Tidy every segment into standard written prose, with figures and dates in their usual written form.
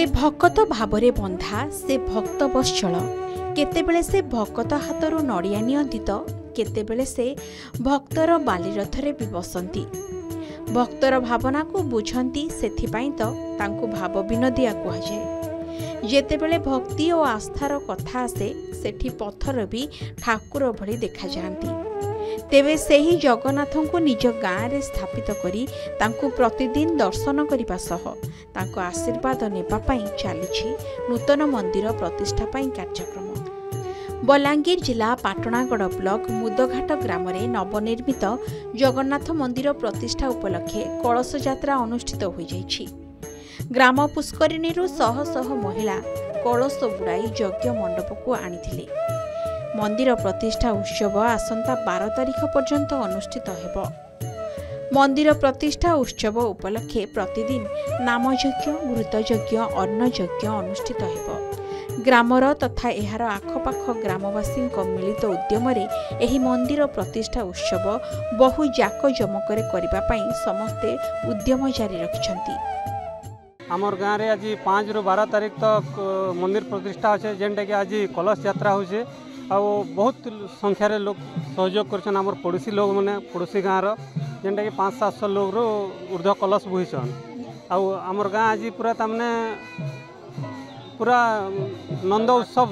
से भक्त भावरे बंधा से भक्त बश्चल केतेबेले से भक्त हाथरू नड़िया नियंती तो केतेबेले से भक्तर बालीरथरे भी बसंती भक्तर भावना को बुझंती सेथिपाई तो तांकु भाव विनोदिया कहुए जेतेबेले भक्ति और आस्थार कथा आसे सेठी पत्थर भी ठाकुर भली देखा जाती तेबे सेही जगन्नाथों को निज गाँव में स्थापित करी तांकु प्रतिदिन दर्शन करने सह तांको आशीर्वाद नेबा पई चली नूतन मंदिर प्रतिष्ठा पई कार्यक्रम बलांगीर जिला पाटणागढ़ ब्लॉक मुदघाट ग्राम में नवनिर्मित जगन्नाथ मंदिर प्रतिष्ठा उपलक्षे कलश यात्रा अनुष्ठित हो जाइछि। ग्राम पुष्करिणी शह शह महिला कलश बुड़ाई यज्ञ मंडप को आनिथिले। मंदिर प्रतिष्ठा उत्सव आसंता 12 तारिख पर्यंत अनुष्ठित हेबो। मंदिर प्रतिष्ठा उत्सव उपलक्षे प्रतिदिन नामयज्ञ घृतयज्ञ अन्नयज्ञ अनुष्ठित हेबो। ग्रामर तथा एहार आखपाख ग्रामवासी मिलित उद्यम एही मंदिर प्रतिष्ठा उत्सव बहु जाकजमकर करबा पई समस्ते उद्यम जारी रखिछंती। आमर गाँव में आज 5 ରୁ 12 तारीख तक मंदिर प्रतिष्ठा अच्छे जेनटा कि आज कलश यात्रा होचे आ बहुत संख्यार लोग सहयोग करछन। आमर पड़ोसी लोग मैंने पड़ोसी गाँव जेनटा कि 500-700 लोग ऊर्ध्व कलश बोहिछन। आमर गाँव आज पूरा तमने पूरा नंद उत्सव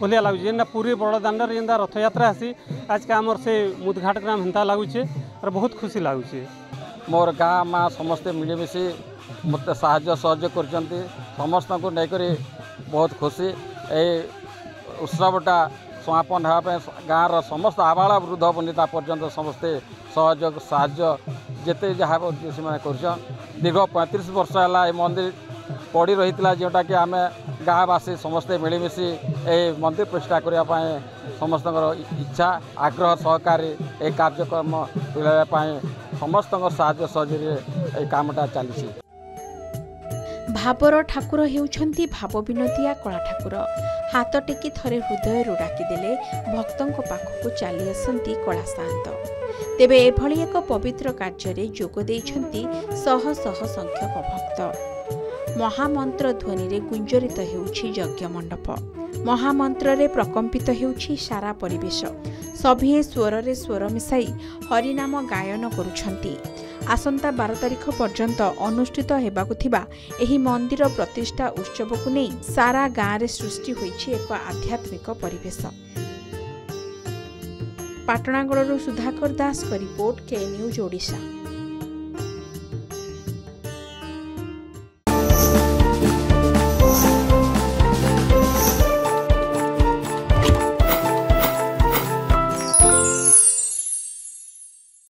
भलिया लगुच जेनटा पूरी बड़ दाण्डर जेनता रथ यात्रा आसी आज के आमर से मुदघाट ग्राम हेन्ता लगुचे और बहुत खुशी लगुचे। मोर गाँ माँ समस्ते मिलमिशि मत साहाय्य सहयोग कर समस्त को लेकर बहुत खुशी ए उत्सवटा समापन होगा गाँव समस्त आबाल वृद्ध वनिता पर्यंत समस्ते सहयोग साहाय्य जिते जहाँ कर दीर्घ 35 वर्ष है मंदिर पड़ी रही जोटा कि आम गाँववासी समस्ते मिलमिशि ए मंदिर प्रतिष्ठा करने समस्त इच्छा आग्रह सहकारी ए कार्यक्रम तुलाई समस्त साहाय्य सहयोग कामटा चली। भावर ठाकुर हेउछंती भाव विनोदिया कला ठाकुर हाथ टेकी थरे हृदय डाकिदेले भक्तों पाखक चली आसती कला सात तेबे एभली एक पवित्र कार्य जोग देइछंती शह शह संख्यक भक्त। महामंत्र ध्वनि रे गुंजरित हेउछि यज्ञ मंडप महामंत्र रे प्रकंपित हेउछि सारा परिवेश सभिए स्वर रे स्वर मिसाई हरिनाम गायन करुछंती। आसंता 12 तारिख पर्यंत अनुष्ठित हेबाकु थिबा एही मंदिर प्रतिष्ठा उत्सव को नहीं सारा गाँव रे सृष्टि होइछि एक आध्यात्मिक परिवेश। पाटणागढ़ सुधाकर दास का रिपोर्ट के न्यूज ओडिशा।